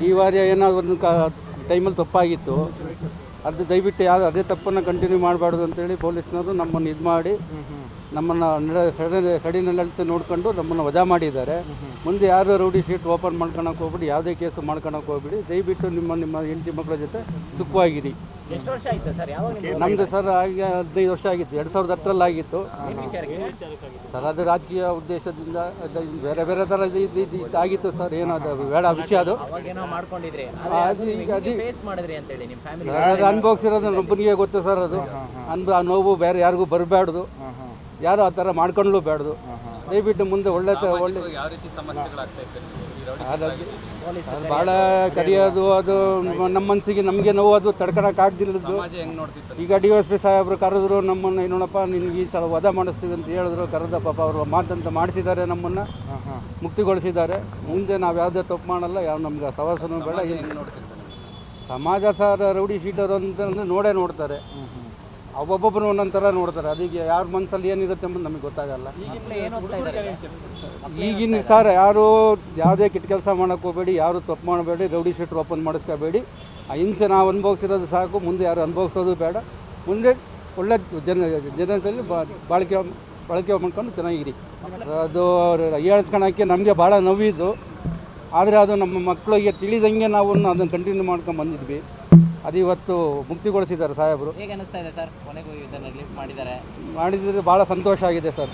ಈ ವಾರ ಏನಾದ್ರು ಒಂದು ಟೈಮಲ್ಲಿ ತಪ್ಪಾಗಿತ್ತು, ಅದು ದಯವಿಟ್ಟು ಯಾರು ಅದೇ ತಪ್ಪನ್ನು ಕಂಟಿನ್ಯೂ ಮಾಡಬಾರ್ದು ಅಂತೇಳಿ ಪೊಲೀಸ್ನವರು ನಮ್ಮನ್ನು ಇದು ಮಾಡಿ ನಮ್ಮನ್ನು ಸಡಿನಲ್ಲಿತ್ತು ನೋಡ್ಕೊಂಡು ನಮ್ಮನ್ನು ವಜಾ ಮಾಡಿದ್ದಾರೆ. ಮುಂದೆ ಯಾರು ರೌಡಿ ಶೀಟ್ ಓಪನ್ ಮಾಡ್ಕೊಳಕ್ಕೆ ಹೋಗ್ಬಿಡಿ, ಯಾವುದೇ ಕೇಸು ಮಾಡ್ಕೊಳಕ್ಕೆ ಹೋಗ್ಬಿಡಿ. ದಯವಿಟ್ಟು ನಿಮ್ಮ ಹೆಂಡತಿ ಮಕ್ಕಳ ಜೊತೆ ಸುಖವಾಗಿರಿ. ಎಷ್ಟು ವರ್ಷ ಆಯ್ತು ಸರ್? ಯಾವಾಗ ನಮ್ಮದು ಸರ್ ಆಗ 15 ವರ್ಷ ಆಗಿತ್ತು, 2010ರಲ್ಲಿ ಆಗಿತ್ತು ಸರ್. ಅದು ರಾಜಕೀಯ ಉದ್ದೇಶದಿಂದ ಬೇರೆ ಬೇರೆ ಥರ ಆಗಿತ್ತು ಸರ್. ಏನೋ ಅದು ಬೇಡ ವಿಷಯ. ಅದು ಅವಾಗೇನೋ ಮಾಡ್ಕೊಂಡಿದ್ರಿ, ಅದು ಈಗ ಅದು ಫೇಸ್ ಮಾಡಿದ್ರಿ ಅಂತ ಹೇಳಿ ನಿಮ್ಮ ಫ್ಯಾಮಿಲಿ ಅದು ಅನುಭವಿಸಿರೋದು ನಮ್ಮನಿಗೆ ಗೊತ್ತು ಸರ್. ಅದು ಆ ನೋವು ಬೇರೆ ಯಾರಿಗೂ ಬರಬಾರ್ದು, ಯಾರು ಆ ಥರ ಮಾಡ್ಕೊಂಡ್ಲೂ ಬೇಡ್ದು. ದಯವಿಟ್ಟು ಮುಂದೆ ಒಳ್ಳೆ ಅದು ಭಾಳ ಕರೆಯೋದು, ಅದು ನಮ್ಮ ಮನಸ್ಸಿಗೆ ನಮಗೆ ನೋವು, ಅದು ತಡ್ಕೊಳಕ್ಕಾಗ್ದಿಲ್ಲದ್ದು. ಈಗ DSP ಸಾಹೇಬರು ಕರೆದ್ರು ನಮ್ಮನ್ನು, ಏನೋಣಪ್ಪ ನಿನಗೆ ಈ ಸಲ ವಧ ಮಾಡಿಸ್ತೀವಿ ಅಂತ ಹೇಳಿದ್ರು. ಕರೆದ ಪಾಪ ಅವರು ಮಾತಂತ ಮಾಡಿಸಿದ್ದಾರೆ, ನಮ್ಮನ್ನು ಮುಕ್ತಿಗೊಳಿಸಿದ್ದಾರೆ. ಮುಂದೆ ನಾವು ಯಾವುದೇ ತಪ್ಪು ಮಾಡಲ್ಲ, ಯಾವ ನಮ್ಗೆ ಸವಾಸನೂ ಬೇಡ. ಸಮಾಜ ಸರ್ ರೌಡಿ ಶೀಟರು ಅಂತಂದರೆ ನೋಡ್ತಾರೆ, ಒಬ್ಬೊಬ್ಬರು ಒಂದೊಂದು ಥರ ನೋಡ್ತಾರೆ. ಅದಕ್ಕೆ ಯಾರ ಮನಸ್ಸಲ್ಲಿ ಏನಿರುತ್ತೆ ಎಂಬುದು ನಮಗೆ ಗೊತ್ತಾಗಲ್ಲ. ಈಗಿನ ಸರ್ ಯಾರು ಯಾವುದೇ ಕೆಟ್ಟ ಕೆಲಸ ಮಾಡೋಕ್ಕೆ ಹೋಗಬೇಡಿ, ಯಾರು ತಪ್ಪು ಮಾಡಬೇಡಿ, ರೌಡಿ ಶೀಟ್ರ್ ಓಪನ್ ಮಾಡಿಸ್ಕೋಬೇಡಿ. ಆ ಹಿಂಸೆ ನಾವು ಅನುಭವಿಸಿರೋದು ಸಾಕು, ಮುಂದೆ ಯಾರು ಅನುಭವಿಸೋದು ಬೇಡ. ಮುಂದೆ ಒಳ್ಳೆ ಜನರಲ್ಲಿ ಬಳಕೆ ಮಾಡ್ಕೊಂಡು ಚೆನ್ನಾಗಿರಿ. ಅದು ಹೇಳ್ಸ್ಕೊಳಕ್ಕೆ ನಮಗೆ ಭಾಳ ನೋವಿದ್ದು, ಆದರೆ ಅದು ನಮ್ಮ ಮಕ್ಕಳಿಗೆ ತಿಳಿದಂಗೆ ನಾವು ಅದನ್ನು ಕಂಟಿನ್ಯೂ ಮಾಡ್ಕೊಂಡು ಬಂದಿದ್ವಿ. ಅದು ಇವತ್ತು ಮುಕ್ತಿಗೊಳಿಸಿದ್ದಾರೆ ಸಾಹೇಬರು. ಹೇಗೆ ಅನಿಸ್ತಾ ಇದೆ ಸರ್? ಕೊನೆಗೂ ಇದನ್ನು ರಿಲೀಫ್ ಮಾಡಿದ್ದಾರೆ, ಮಾಡಿದರೆ ಭಾಳ ಸಂತೋಷ ಆಗಿದೆ ಸರ್.